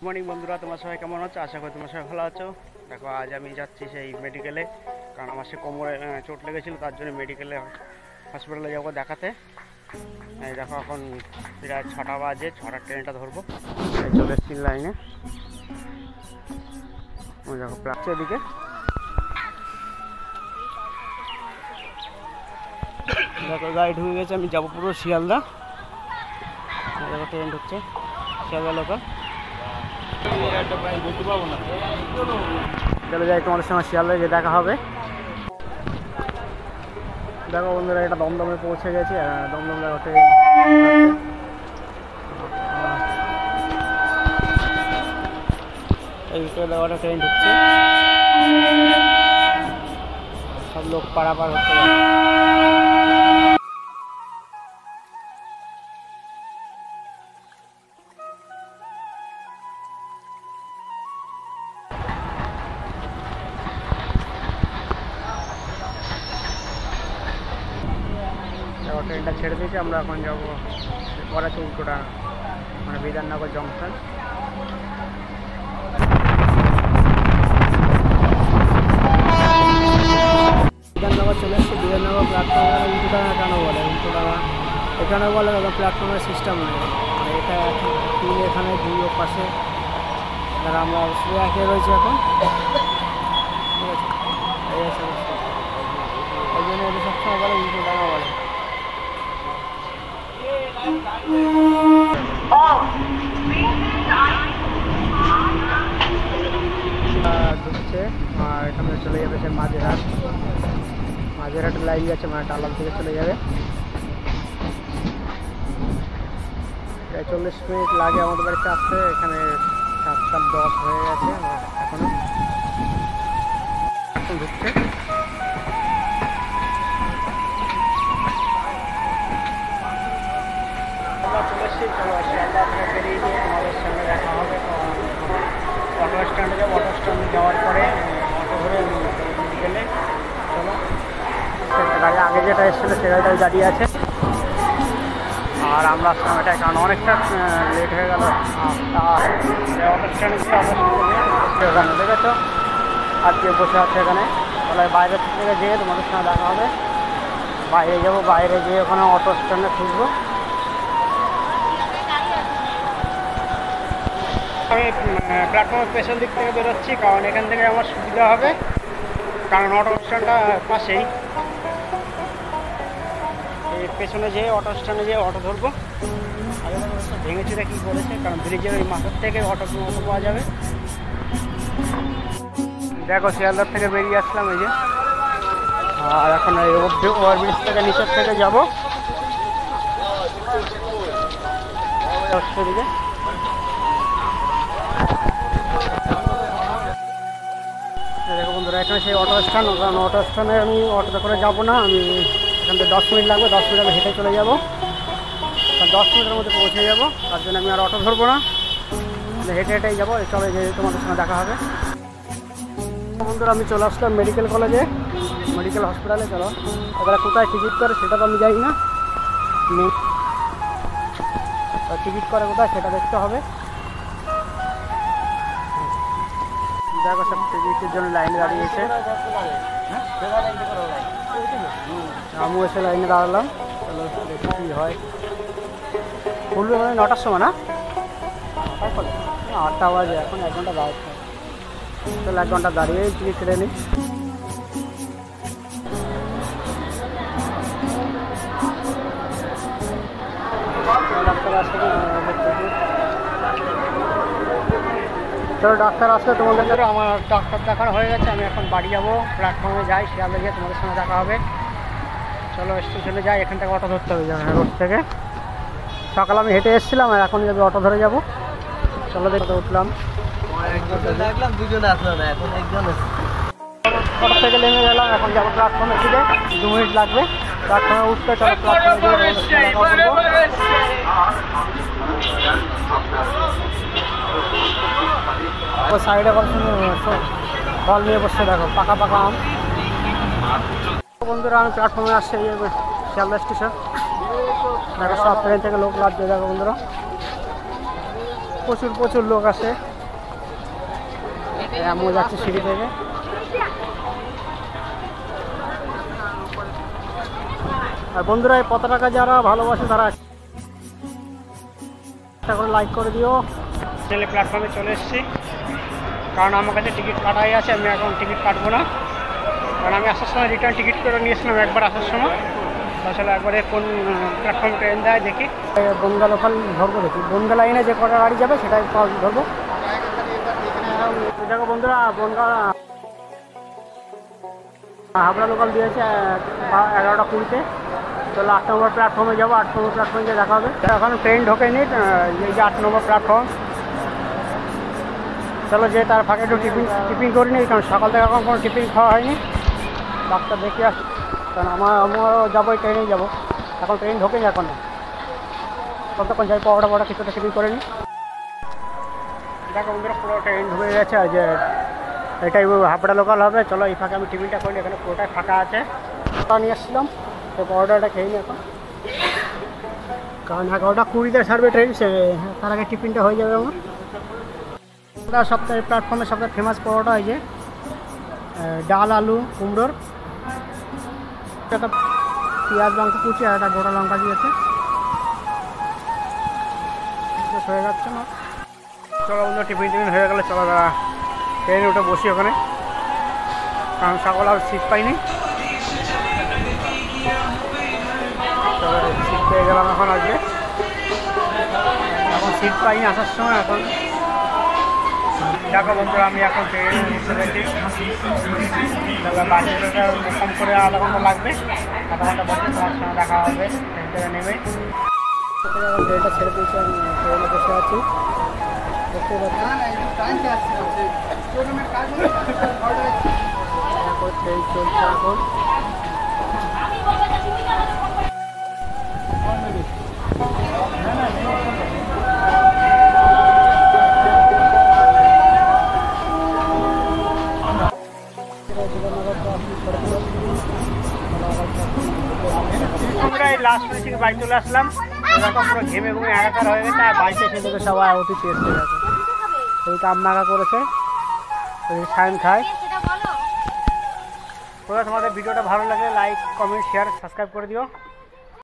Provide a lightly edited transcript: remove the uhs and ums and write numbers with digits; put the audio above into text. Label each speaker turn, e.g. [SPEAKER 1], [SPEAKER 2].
[SPEAKER 1] Morning বন্ধুরা, তোমরা সবাই কেমন আছো? আশা করি তোমরা সবাই ভালো আছো। দেখো, আজ আমি যাচ্ছি সেই মেডিকেলে, কারণ আমার সে কোমরে চোট লেগেছিল, তার জন্য মেডিকেলে হসপিটালে যাবো দেখাতে। এই দেখো, এখন প্রায় 6টা বাজে, 6টার ট্রেনটা ধরবো। চলে এসেছি লাইনে। দেখো প্লাচ্ছে এদিকে, দেখো গাড়ি ঢুকে গেছে। আমি যাবো পুরো শিয়ালদা। দেখো ট্রেন ঢুকছে শিয়ালদা লোকাল। চলে যাই, তোমাদের সঙ্গে শিয়ালদায় গিয়ে দেখা হবে। দেখো বন্ধুরা, এটা দমদমে পৌঁছে গেছি। দমদম দেখো ট্রেন, এই দেখো ট্রেন ঢুকছে, সব লোক পারাপার হচ্ছে। ট্রেনটা ছেড়ে দিয়েছি, আমরা এখন যাবো পরে উল্টোটা, মানে বিধাননগর জংশন। বিধাননগর চলে এসছে। বিধাননগর প্ল্যাটফর্মে উল্টোডাঙা কেন বলে? উল্টোডাঙা এখানে বলে প্ল্যাটফর্মের সিস্টেম নেই। এটা তিন এখানে দুই ও পাশে, যারা আমরা অবশ্যই একে রয়েছে এখন, ঠিক আছে? এই আছে, ওই জন্য ওদের সবসময় বলে উল্টোডাঙা বলে। ঢুকছে আর এখানে চলে যাবে সে মাঝেরহাট। মাঝেরহাটের লাইন যাচ্ছে, মানে টালাম থেকে চলে যাবে। 40 মিনিট লাগে আমাদের বাড়িতে আসতে। এখানে 7:10 হয়ে গেছে এখনো। এখন ঢুকছে। চলে এসেছি, চলো শিয়ালদা থেকে বেরিয়ে গিয়ে তোমাদের সঙ্গে দেখা হবে। অটো স্ট্যান্ডে যাবো। অটো স্ট্যান্ডে যাওয়ার পরে অটো ধরে গেলে চলো, গাড়ি আগে যেটা এসেছিলো সে গাড়িটাই দাঁড়িয়ে আছে। আর আমরা সময়টায়, কারণ অনেকটা লেট হয়ে গেল। অটো স্ট্যান্ডে গিয়ে ওখানে দেখেছো আজকে বসে আছে এখানে। তাহলে বাইরে থেকে যেয়ে তোমাদের সঙ্গে দেখা হবে। বাইরে যাবো, বাইরে গিয়ে ওখানে অটো স্ট্যান্ডে খুঁজবো। আমি প্ল্যাটফর্মের পেছন দিক থেকে বেরোচ্ছি, কারণ এখান থেকে আমার সুবিধা হবে, কারণ অটো স্ট্যান্ডটা পাশেই। এই পেছনে যেয়ে অটো স্ট্যান্ডে যেয়ে অটো ধরবো। ভেঙেছে কী করেছে, কারণ ব্রিজের ওই মাথার থেকে অটো পাওয়া যাবে। দেখো শিয়ালদার থেকে বেরিয়ে আসলাম এই যে। আর এখন এই ওভারব্রিজ থেকে নিচের থেকে যাবো দিকে। দেখো বন্ধুরা, এখানে সেই অটো স্ট্যান্ড, কারণ অটো স্ট্যান্ডে আমি অটোতে করে যাবো না। আমি এখান থেকে 10 মিনিট লাগবে। 10 মিনিট আমি হেঁটে চলে যাবো, কারণ 10 মিনিটের মধ্যে পৌঁছে যাবো। তার জন্য আমি আর অটো ধরবো না, হেঁটে হেঁটেই যাবো। চলে যে তোমাদের সঙ্গে দেখা হবে। বন্ধুরা, আমি চলে আসলাম মেডিকেল কলেজে, মেডিকেল হসপিটালে। চলো, ওরা কোথায় টিকিট করে সেটা তো আমি জানি না। টিকিট করে কোথায় সেটা দেখতে হবে। দেখো সব টিকিটের জন্য লাইনে দাঁড়িয়েছে। আমিও এসে লাইনে দাঁড়ালাম। চলো দেখি কী হয়। খুলবে মানে 9টার সময়, না 8টা বাজে, এখন 1 ঘন্টা দাঁড়াচ্ছে। চলো 1 ঘন্টা দাঁড়িয়ে টিকিট কেটে নিই। চলো ডাক্তার আসলে তোমাদের ধরো, আমার ডাক্তার দেখানো হয়ে গেছে। আমি এখন বাড়ি যাবো, প্ল্যাটফর্মে যাই, শিয়ালদা গিয়ে তোমাদের সঙ্গে দেখা হবে। চলো স্টেশনে যাই, এখান থেকে অটো ধরতে হবে রোড থেকে। সকালে আমি হেঁটে এসেছিলাম, আর এখন যাবো অটো ধরে যাবো। চলো দেখতে উঠলাম,
[SPEAKER 2] দেখলাম দুজন আসলো না, এখন একজন
[SPEAKER 1] অটো থেকে নেমে গেলাম। এখন যাবো প্ল্যাটফর্মে, ফিরে 2 মিনিট লাগবে প্ল্যাটফর্মে উঠতে। চলো প্ল্যাটফর্মে সাইডে ফল নিয়ে বসে, দেখো পাকা পাকা আম। বন্ধুরা, আমি প্ল্যাটফর্মে আসছি, শিয়ালদা স্টেশন। দেখো সব ট্রেন থেকে লোক লাগছে। দেখো বন্ধুরা, প্রচুর প্রচুর লোক আসে। আমিও যাচ্ছি সিঁড়ি থেকে। আর বন্ধুরা এই পতাকা যারা ভালোবাসে তারা একটা করে লাইক করে দিও। ছেলে প্ল্যাটফর্মে চলে এসেছি, কারণ আমার কাছে টিকিট কাটাই আছে। আমি এখন টিকিট কাটবো না, কারণ আমি আসার সময় রিটার্ন টিকিট করে নিয়েছিলাম একবার আসার সময়। তাছাড়া একবারে কোন প্ল্যাটফর্ম ট্রেন দেয় দেখি। বনগা লোকাল ধরবো, দেখি বনগা লাইনে যে কটা গাড়ি যাবে সেটাই ধরবো। দেখো বন্ধুরা, বনগা হাবড়া লোকাল দিয়েছে 11টা 20-তে। চলো 8 নম্বর প্ল্যাটফর্মে যাবো। 8 নম্বর প্ল্যাটফর্মে গিয়ে দেখা হবে। এখন ট্রেন ঢোকেনি, এই যে 8 নম্বর প্ল্যাটফর্ম। চলো যে তার ফাঁকে একটু টিফিন করে নিই, কারণ সকাল থেকে এখন কোনো টিফিন খাওয়া হয়নি। ডাক্তার দেখে আসি, কারণ আমারও যাবো, ট্রেনেই যাবো। এখন ট্রেন ঢোকেনি এখন, কতক্ষণ যাই পরোটা কিছুটা টিফিন করে নিই। দেখো বন্ধুরা পুরো ট্রেন ঢুকে গেছে। আর যে এটাই হাবড়া লোকাল হবে। চলো এই ফাঁকে আমি টিফিনটা করি, এখানে পুরোটাই ফাঁকা আছে। নিয়ে এসেছিলাম, তো পরোটাটা খেয়ে নিই এখন, কারণ 11টা 20-তে ছাড়বে ট্রেন। তার আগে টিফিনটা হয়ে যাবে আমার। সপ্তাহে প্ল্যাটফর্মের সবথেকে ফেমাস পরোটা এই যে ডাল আলু কুমড়োর, একটা পেঁয়াজ লঙ্কা কুচি আর একটা গোটা লঙ্কা দিয়েছে, হয়ে যাচ্ছে না। চলো বন্ধু টিফিন হয়ে গেলে চলো ট্রেনে উঠে বসি ওখানে, কারণ সকাল আর সিট পাইনি। চলো সিট পেয়ে গেলাম এখন। আজকে এখন সিট পাইনি আসার সময়। এখন দেখো বন্ধুরা আমি এখন ট্রেনে উঠতে পেরেছি। বাসটা কম করে আধা ঘন্টা লাগবে, আধা ঘন্টা বসে তোমার সঙ্গে দেখা হবে ট্রেন থেকে নেমে। এখন ট্রেনটা ছেড়ে দিয়েছি, আমি ট্রেনে বসে আছি, দেখতে পাচ্ছি। ট্রেন চলছে এখন। লাস্ট মিনিট থেকে বাড়ি চলে আসলাম। পুরো ঘেমে ঘুমে একাকার হয়ে গেছে। আর বাড়িতে এসে থেকে সবাই অতিথি এসে গেছে, এই কাম নাগা করেছে, সায়ন খায়। তোমাদের ভিডিওটা ভালো লাগলে লাইক কমেন্ট শেয়ার সাবস্ক্রাইব করে দিও।